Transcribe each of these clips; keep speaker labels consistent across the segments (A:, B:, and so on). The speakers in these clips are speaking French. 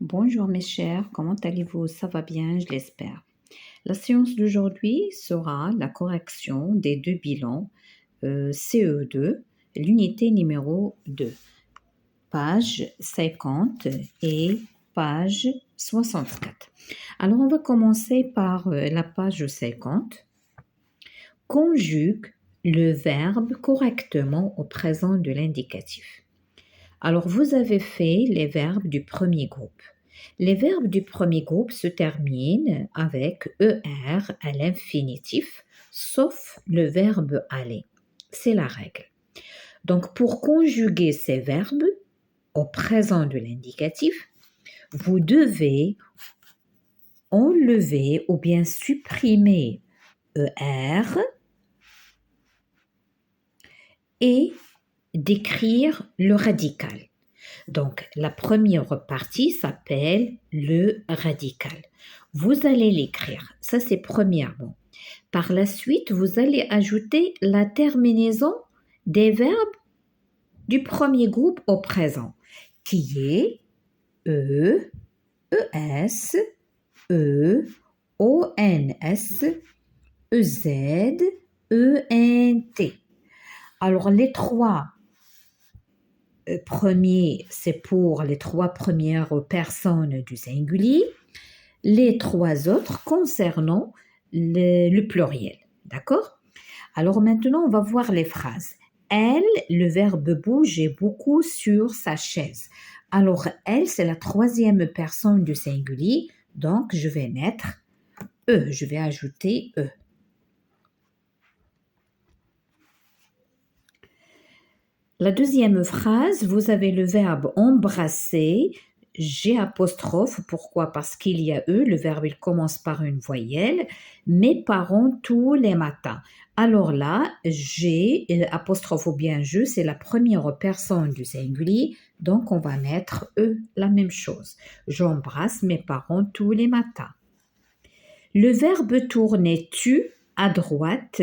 A: Bonjour mes chers, comment allez-vous? Ça va bien, je l'espère. La séance d'aujourd'hui sera la correction des deux bilans CE2, l'unité numéro 2, page 50 et page 64. Alors on va commencer par la page 50. Conjugue le verbe correctement au présent de l'indicatif. Alors, vous avez fait les verbes du premier groupe. Les verbes du premier groupe se terminent avec ER à l'infinitif, sauf le verbe aller. C'est la règle. Donc, pour conjuguer ces verbes au présent de l'indicatif, vous devez enlever ou bien supprimer ER et d'écrire le radical. Donc, la première partie s'appelle le radical. Vous allez l'écrire. Ça, c'est premièrement. Par la suite, vous allez ajouter la terminaison des verbes du premier groupe au présent, qui est E, ES, E, ONS, EZ, ENT. Alors, les trois premiers, c'est pour les trois premières personnes du singulier, les trois autres concernant le pluriel. D'accord? Alors maintenant, on va voir les phrases. Elle, le verbe bouger beaucoup sur sa chaise. Alors, elle, c'est la troisième personne du singulier, donc je vais mettre E, je vais ajouter E. La deuxième phrase, vous avez le verbe embrasser, G apostrophe. Pourquoi? Parce qu'il y a E, le verbe il commence par une voyelle. Mes parents tous les matins. Alors là, G apostrophe ou bien je, c'est la première personne du singulier, donc on va mettre E, la même chose. J'embrasse mes parents tous les matins. Le verbe tourner tu à droite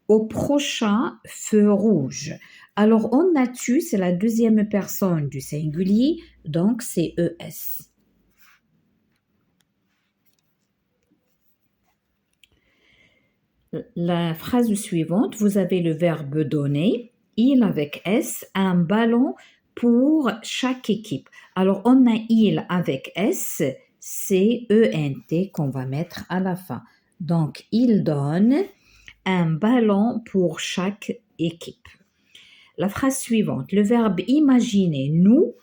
A: au prochain feu rouge. Alors, on a tu, c'est la deuxième personne du singulier, donc c'est ES. La phrase suivante, vous avez le verbe donner, il avec S, un ballon pour chaque équipe. Alors, on a il avec S, c'est ENT qu'on va mettre à la fin. Donc, il donne un ballon pour chaque équipe. La phrase suivante, le verbe imaginer, nous,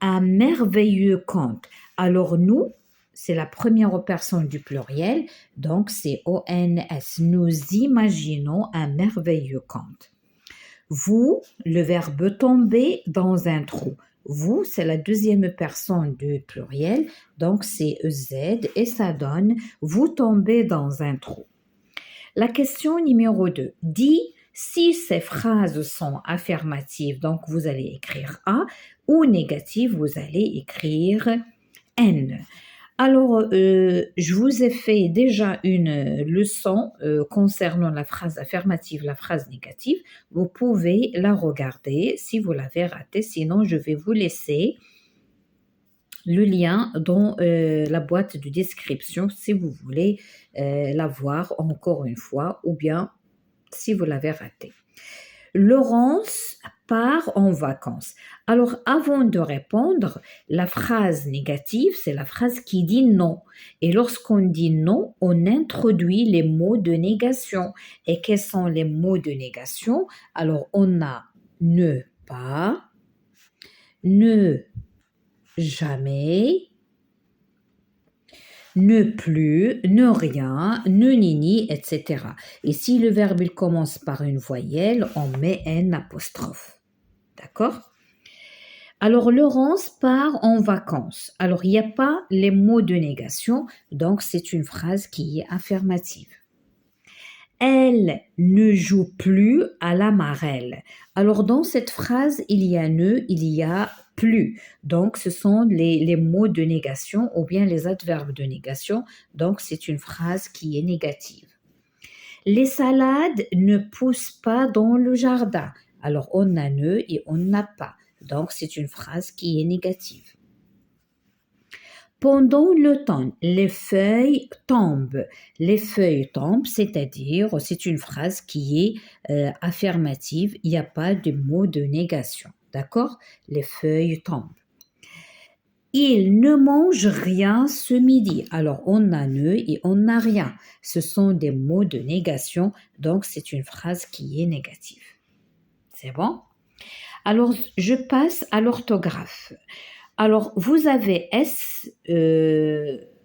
A: un merveilleux conte. Alors, nous, c'est la première personne du pluriel, donc c'est ONS. Nous imaginons un merveilleux conte. Vous, le verbe tomber dans un trou. Vous, c'est la deuxième personne du pluriel, donc c'est EZ et ça donne vous tombez dans un trou. La question numéro 2 dit si ces phrases sont affirmatives, donc vous allez écrire A, ou négatives, vous allez écrire N. Alors, je vous ai fait déjà une leçon concernant la phrase affirmative, la phrase négative. Vous pouvez la regarder si vous l'avez ratée, sinon je vais vous laisser le lien dans la boîte de description si vous voulez la voir encore une fois ou bien si vous l'avez raté. Laurence part en vacances. Alors, avant de répondre, la phrase négative, c'est la phrase qui dit non. Et lorsqu'on dit non, on introduit les mots de négation. Et quels sont les mots de négation? Alors, on a ne pas, ne jamais, ne plus, ne rien, ne nini, etc. Et si le verbe il commence par une voyelle, on met un apostrophe. D'accord? Alors, Laurence part en vacances. Alors, il n'y a pas les mots de négation, donc c'est une phrase qui est affirmative. Elle ne joue plus à la marelle. Alors, dans cette phrase, il y a ne, il y a plus. Donc, ce sont les mots de négation ou bien les adverbes de négation. Donc, c'est une phrase qui est négative. Les salades ne poussent pas dans le jardin. Alors, on a ne et on n'a pas. Donc, c'est une phrase qui est négative. Pendant l'automne, les feuilles tombent. Les feuilles tombent, c'est-à-dire, c'est une phrase qui est affirmative. Il n'y a pas de mot de négation. D'accord? Les feuilles tombent. Il ne mange rien ce midi. Alors, on a ne et on n'a rien. Ce sont des mots de négation, donc c'est une phrase qui est négative. C'est bon? Alors, je passe à l'orthographe. Alors, vous avez S.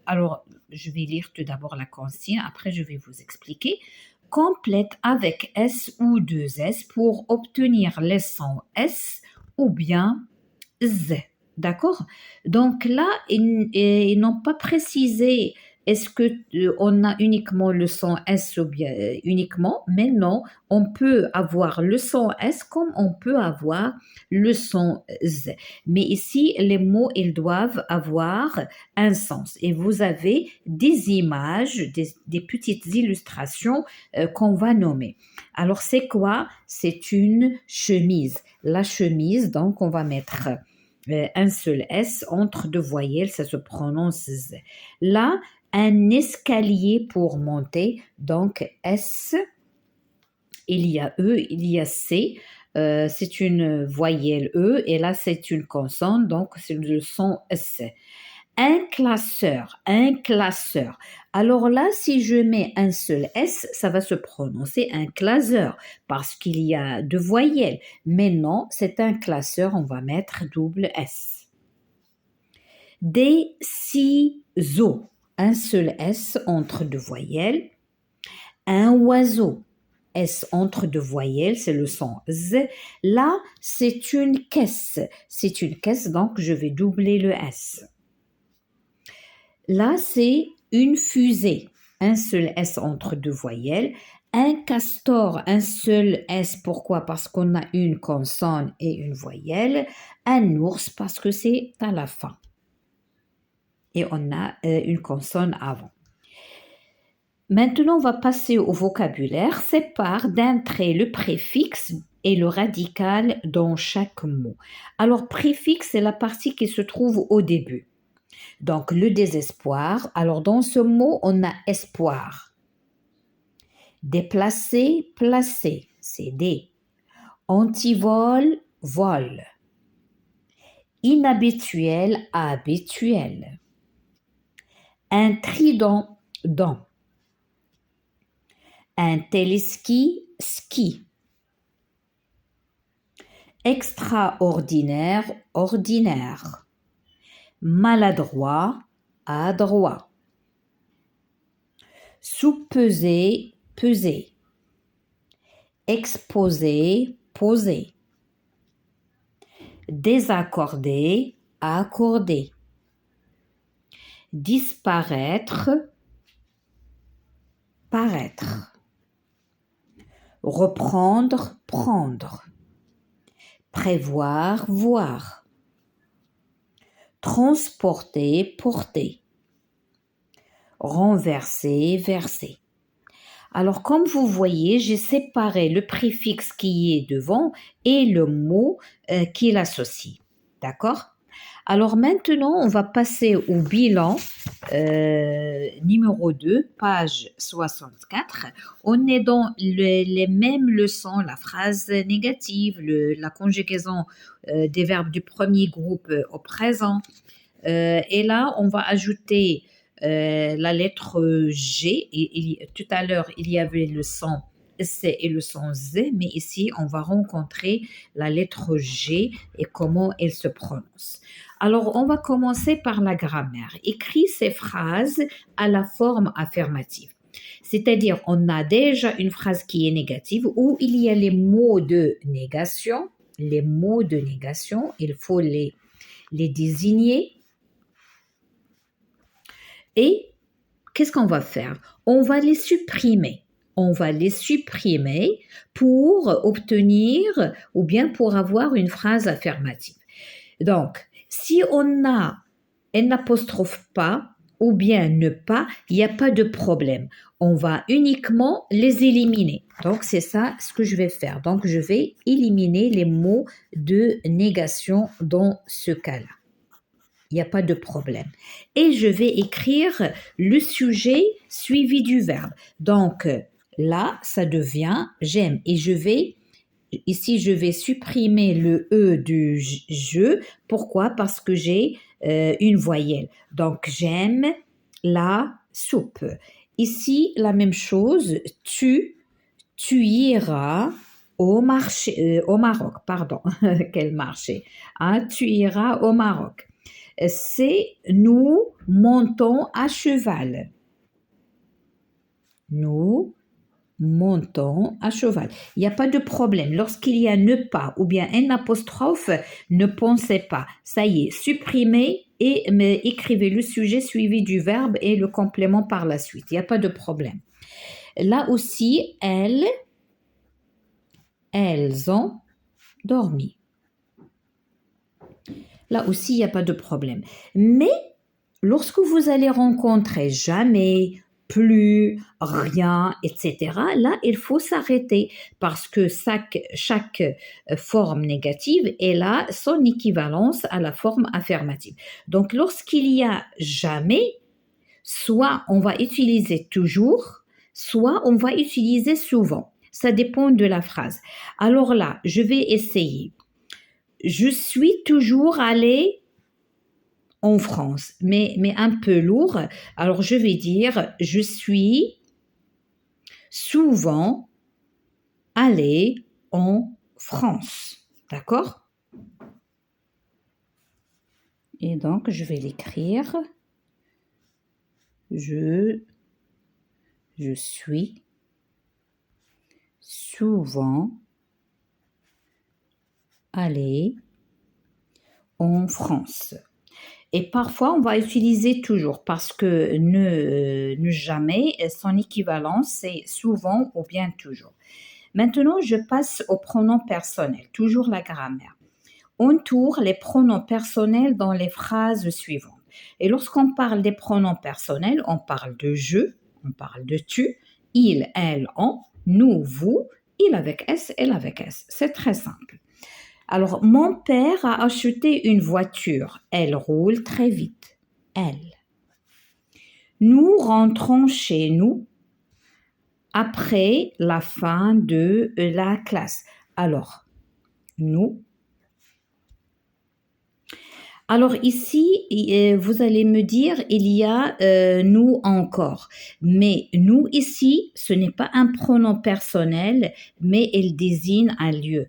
A: Alors, je vais lire tout d'abord la consigne, après je vais vous expliquer. Complète avec S ou deux S pour obtenir les sons S ou bien Z. D'accord? Donc là, ils n'ont pas précisé est-ce que on a uniquement le son S ou bien uniquement, mais non, on peut avoir le son S comme on peut avoir le son Z. Mais ici, les mots, ils doivent avoir un sens. Et vous avez des images, des petites illustrations qu'on va nommer. Alors, c'est quoi? C'est une chemise. La chemise, donc, on va mettre un seul S entre deux voyelles, ça se prononce Z. Là, un escalier pour monter, donc S, il y a E, il y a C, c'est une voyelle E, et là c'est une consonne, donc c'est le son S. Un classeur, un classeur. Alors là, si je mets un seul S, ça va se prononcer un classeur parce qu'il y a deux voyelles. Mais non, c'est un classeur, on va mettre double S. Des ciseaux, un seul S entre deux voyelles. Un oiseau, S entre deux voyelles, c'est le son Z. Là, c'est une caisse. C'est une caisse, donc je vais doubler le S. Là, c'est une fusée. Un seul S entre deux voyelles. Un castor, un seul S. Pourquoi? Parce qu'on a une consonne et une voyelle. Un ours, parce que c'est à la fin. Et on a une consonne avant. Maintenant, on va passer au vocabulaire. Sépare d'un trait le préfixe et le radical dans chaque mot. Alors, préfixe, c'est la partie qui se trouve au début. Donc, le désespoir. Alors, dans ce mot, on a espoir. Déplacer, placer, c'est D. Antivol, vol. Inhabituel, habituel. Un trident, dent. Un téléski, ski. Extraordinaire, ordinaire. Maladroit, adroit. Sous-peser, peser. Exposer, poser. Désaccordé, accordé. Disparaître, paraître. Reprendre, prendre. Prévoir, voir. Transporter, porter. Renverser, verser. Alors, comme vous voyez, j'ai séparé le préfixe qui est devant et le mot qui l'associe. D'accord? Alors maintenant, on va passer au bilan numéro 2, page 64. On est dans les mêmes leçons, la phrase négative, la conjugaison des verbes du premier groupe au présent. Et là, on va ajouter la lettre G. Tout à l'heure, il y avait le son C et le son Z, mais ici, on va rencontrer la lettre G et comment elle se prononce. Alors, on va commencer par la grammaire. Écris ces phrases à la forme affirmative. C'est-à-dire, on a déjà une phrase qui est négative où il y a les mots de négation. Les mots de négation, il faut les désigner. Et qu'est-ce qu'on va faire? On va les supprimer. On va les supprimer pour obtenir ou bien pour avoir une phrase affirmative. Donc, si on a un apostrophe pas ou bien ne pas, il n'y a pas de problème. On va uniquement les éliminer. Donc, c'est ça ce que je vais faire. Donc, je vais éliminer les mots de négation dans ce cas-là. Il n'y a pas de problème. Et je vais écrire le sujet suivi du verbe. Donc, là, ça devient j'aime. Et ici, je vais supprimer le E du je. Pourquoi? Parce que j'ai une voyelle. Donc, j'aime la soupe. Ici, la même chose. Tu iras au Maroc, pardon, quel marché? Hein, tu iras au Maroc. C'est nous montons à cheval. Nous montons à cheval. Il n'y a pas de problème. Lorsqu'il y a ne pas ou bien un apostrophe, ne pensez pas. Ça y est, supprimez et écrivez le sujet suivi du verbe et le complément par la suite. Il n'y a pas de problème. Là aussi, elles ont dormi. Là aussi, il n'y a pas de problème. Mais lorsque vous allez rencontrer jamais, plus, rien, etc., là, il faut s'arrêter parce que chaque forme négative, elle a son équivalence à la forme affirmative. Donc, lorsqu'il y a jamais, soit on va utiliser toujours, soit on va utiliser souvent. Ça dépend de la phrase. Alors là, je vais essayer. Je suis toujours allée en France, mais un peu lourd. Alors, je vais dire, je suis souvent allée en France. D'accord? Et donc, je vais l'écrire. Je suis souvent allée en France. Et parfois, on va utiliser toujours parce que ne jamais, son équivalence, c'est souvent ou bien toujours. Maintenant, je passe aux pronoms personnels, toujours la grammaire. On entoure les pronoms personnels dans les phrases suivantes. Et lorsqu'on parle des pronoms personnels, on parle de je, on parle de tu, il, elle, on, nous, vous, il avec S, elle avec S. C'est très simple. Alors, mon père a acheté une voiture. Elle roule très vite. Elle. Nous rentrons chez nous après la fin de la classe. Alors, nous. Alors ici, vous allez me dire, il y a nous encore. Mais nous ici, ce n'est pas un pronom personnel, mais il désigne un lieu.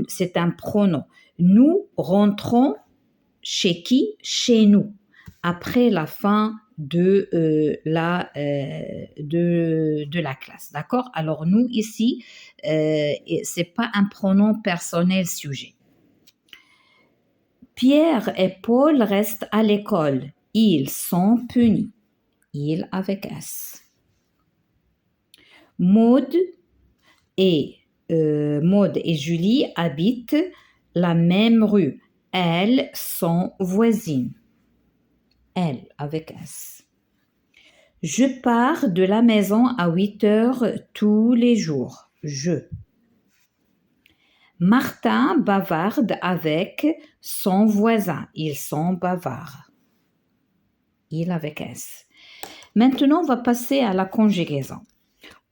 A: C'est un pronom. Nous rentrons chez qui? Chez nous. Après la fin de la classe. D'accord? Alors nous ici, c'est pas un pronom personnel sujet. Pierre et Paul restent à l'école. Ils sont punis. Ils avec S. Maud et Julie habitent la même rue. Elles sont voisines. Elles avec S. Je pars de la maison à 8 heures tous les jours. Je. Martin bavarde avec son voisin. Ils sont bavards. Il avec S. Maintenant, on va passer à la conjugaison.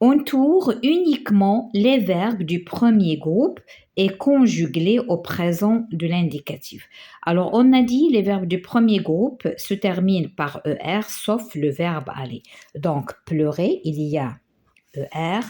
A: On tourne uniquement les verbes du premier groupe et conjugués au présent de l'indicatif. Alors, on a dit les verbes du premier groupe se terminent par ER, sauf le verbe aller. Donc, pleurer, il y a ER.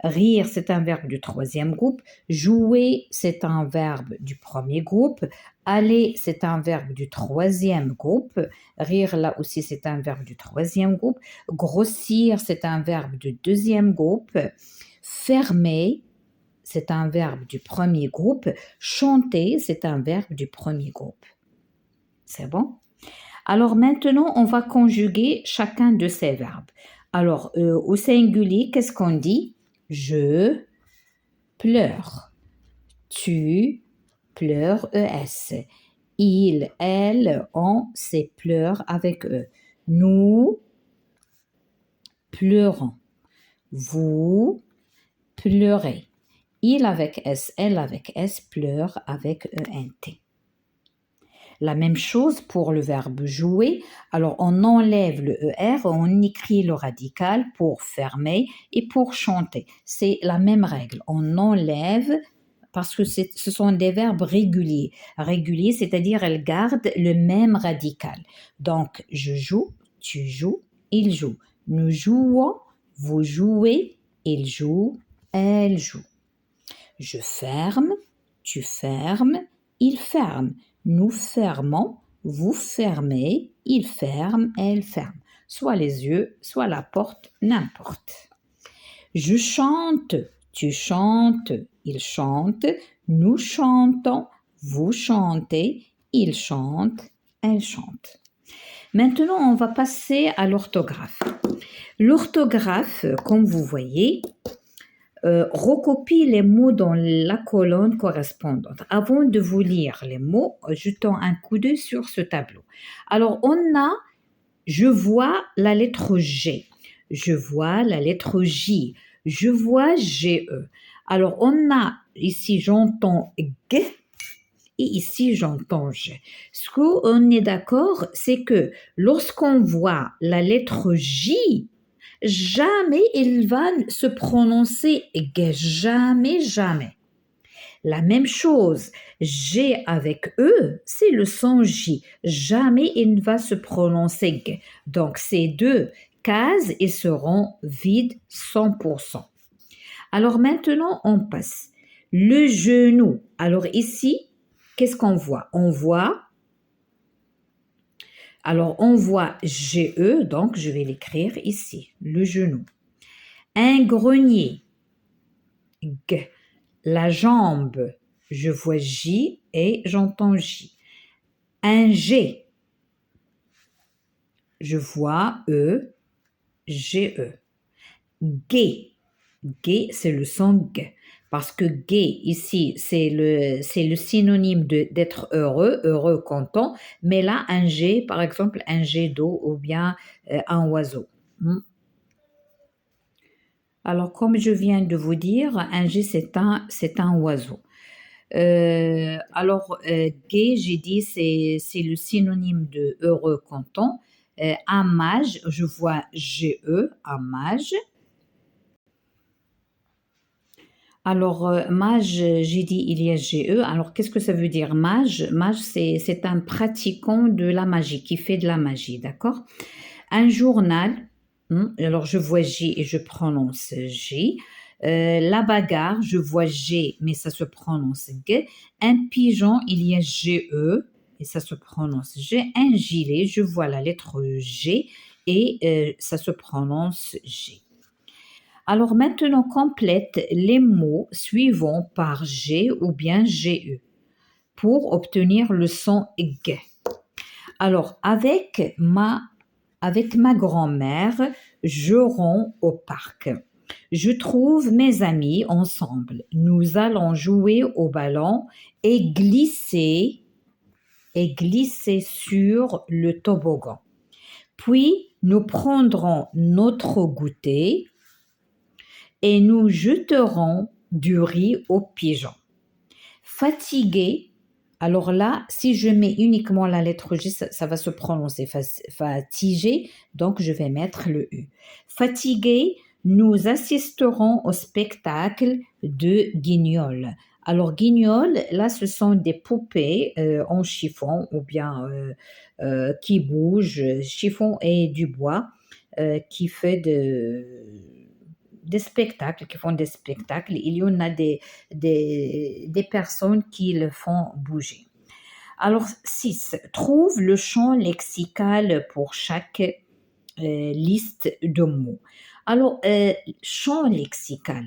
A: Rire, c'est un verbe du troisième groupe. Jouer, c'est un verbe du premier groupe. Aller, c'est un verbe du troisième groupe. Rire, là aussi, c'est un verbe du troisième groupe. Grossir, c'est un verbe du deuxième groupe. Fermer, c'est un verbe du premier groupe. Chanter, c'est un verbe du premier groupe. C'est bon? Alors maintenant, on va conjuguer chacun de ces verbes. Alors, au singulier, qu'est-ce qu'on dit? Je pleure. Tu pleures, ES. Il, elle, on, c'est pleure avec E. Nous pleurons. Vous pleurez. Il avec S, elle avec S, pleure avec ENT. La même chose pour le verbe jouer. Alors, on enlève le ER, on écrit le radical pour fermer et pour chanter. C'est la même règle. On enlève parce que ce sont des verbes réguliers. Réguliers, c'est-à-dire elles gardent le même radical. Donc, je joue, tu joues, il joue. Nous jouons, vous jouez, il joue, elle joue. Je ferme, tu fermes, il ferme. Nous fermons, vous fermez, il ferme, elle ferme. Soit les yeux, soit la porte, n'importe. Je chante, tu chantes, il chante, nous chantons, vous chantez, il chante, elle chante. Maintenant, on va passer à l'orthographe. L'orthographe, comme vous voyez, recopie les mots dans la colonne correspondante. Avant de vous lire les mots, jetons un coup d'œil sur ce tableau. Alors, je vois la lettre G, je vois la lettre J, je vois GE. Alors, on a ici, j'entends G et ici, j'entends G. Ce qu'on est d'accord, c'est que lorsqu'on voit la lettre J, jamais il va se prononcer G, jamais, jamais. La même chose, G avec E, c'est le son J. Jamais il ne va se prononcer G. Donc, ces deux cases, ils seront vides 100%. Alors maintenant, on passe. Le genou. Alors ici, qu'est-ce qu'on voit? On voit GE, donc je vais l'écrire ici, le genou. Un grenier, G. La jambe, je vois J et j'entends J. Un G, je vois E, GE. Gai, gai, c'est le son G. Parce que gai, ici, c'est le synonyme d'être heureux, heureux, content. Mais là, un G, par exemple, un jet d'eau ou bien un oiseau. Alors, comme je viens de vous dire, un G, c'est un oiseau. Gay, j'ai dit, c'est le synonyme de heureux, content. Un mage, je vois GE, un mage. Alors, mage, j'ai dit il y a GE. Alors, qu'est-ce que ça veut dire mage? Mage, c'est un pratiquant de la magie, qui fait de la magie, d'accord? Un journal, alors je vois J et je prononce J. La bagarre, je vois G, mais ça se prononce G. Un pigeon, il y a GE et ça se prononce G. Un gilet, je vois la lettre G et ça se prononce G. Alors maintenant, complète les mots suivants par G ou bien GE pour obtenir le son G. Alors, avec ma grand-mère, je rends au parc. Je trouve mes amis ensemble. Nous allons jouer au ballon et glisser sur le toboggan. Puis, nous prendrons notre goûter et nous jeterons du riz aux pigeons. Fatigué, alors là, si je mets uniquement la lettre G, ça va se prononcer fatigué, donc je vais mettre le U. Fatigué, nous assisterons au spectacle de Guignol. Alors Guignol, là, ce sont des poupées en chiffon ou bien qui bougent, chiffon et du bois qui fait des spectacles, qui font des spectacles. Il y en a des personnes qui le font bouger. Alors, 6. Trouve le champ lexical pour chaque liste de mots. Alors, champ lexical.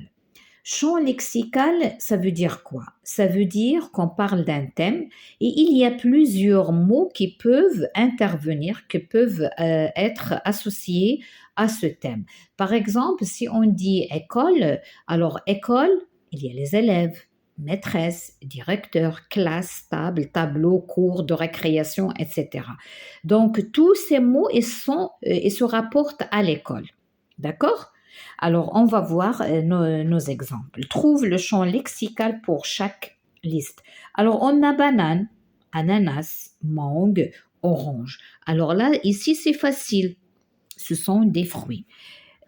A: Champ lexical, ça veut dire quoi? Ça veut dire qu'on parle d'un thème et il y a plusieurs mots qui peuvent intervenir, qui peuvent être associés à ce thème. Par exemple, si on dit école, alors école, il y a les élèves, maîtresse, directeur, classe, table, tableau, cours de récréation, etc. Donc, tous ces mots, ils se rapportent à l'école. D'accord? Alors, on va voir nos exemples. Trouve le champ lexical pour chaque liste. Alors, on a banane, ananas, mangue, orange. Alors là, ici, c'est facile. Ce sont des fruits.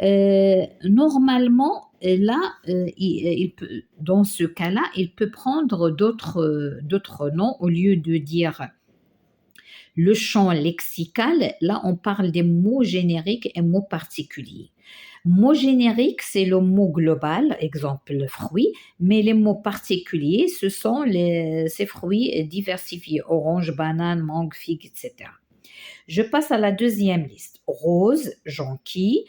A: Normalement, là, dans ce cas-là, il peut prendre d'autres noms au lieu de dire le champ lexical. Là, on parle des mots génériques et mots particuliers. Mot générique, c'est le mot global, exemple fruit, mais les mots particuliers, ce sont ces fruits diversifiés, orange, banane, mangue, figue, etc. Je passe à la deuxième liste. Rose, jonquille,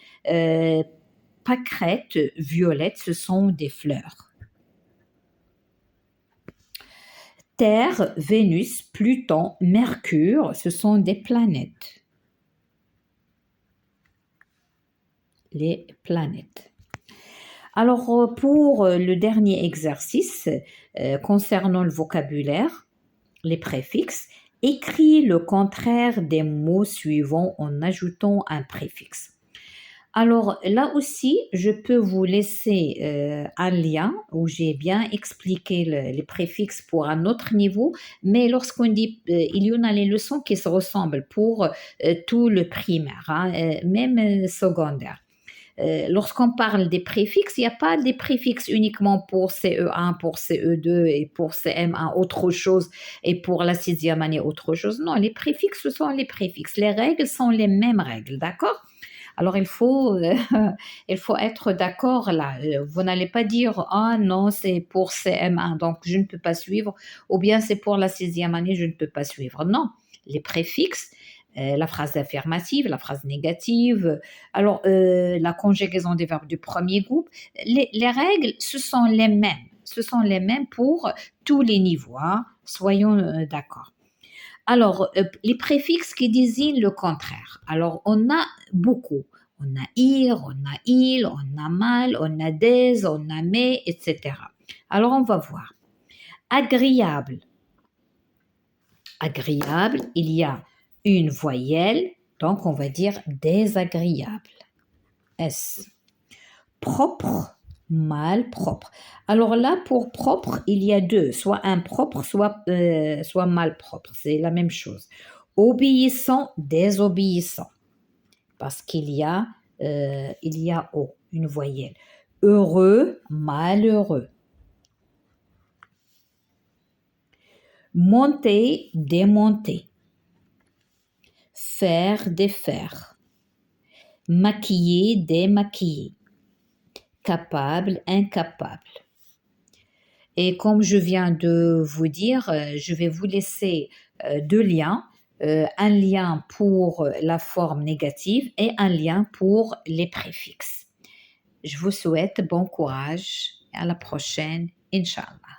A: pâquerette, violette, ce sont des fleurs. Terre, Vénus, Pluton, Mercure, ce sont des planètes. Les planètes. Alors, pour le dernier exercice, concernant le vocabulaire, les préfixes, écris le contraire des mots suivants en ajoutant un préfixe. Alors là aussi, je peux vous laisser un lien où j'ai bien expliqué les préfixes pour un autre niveau, mais lorsqu'on dit, il y en a les leçons qui se ressemblent pour tout le primaire, hein, même secondaire. Lorsqu'on parle des préfixes, il n'y a pas des préfixes uniquement pour CE1, pour CE2 et pour CM1 autre chose et pour la sixième année autre chose. Non, les préfixes, ce sont les préfixes. Les règles sont les mêmes règles, d'accord? Alors, il faut être d'accord là. Vous n'allez pas dire, ah non, c'est pour CM1, donc je ne peux pas suivre, ou bien c'est pour la sixième année, je ne peux pas suivre. Non, les préfixes, la phrase affirmative, la phrase négative, alors la conjugaison des verbes du premier groupe, les règles, ce sont les mêmes. Ce sont les mêmes pour tous les niveaux, hein. Soyons d'accord. Alors, les préfixes qui désignent le contraire. Alors, on a beaucoup. On a ir, on a il, on a mal, on a des, on a mais, etc. Alors, on va voir. Agréable. Agréable, il y a une voyelle, donc on va dire désagréable. S. Propre, mal, propre. Alors là, pour propre, il y a deux, soit impropre, soit mal propre. C'est la même chose. Obéissant, désobéissant. Parce qu'il y a O, une voyelle. Heureux, malheureux. Monter, démonter. Faire, défaire. Maquiller, démaquiller. Capable, incapable. Et comme je viens de vous dire, je vais vous laisser deux liens. Un lien pour la forme négative et un lien pour les préfixes. Je vous souhaite bon courage et à la prochaine, Inch'Allah.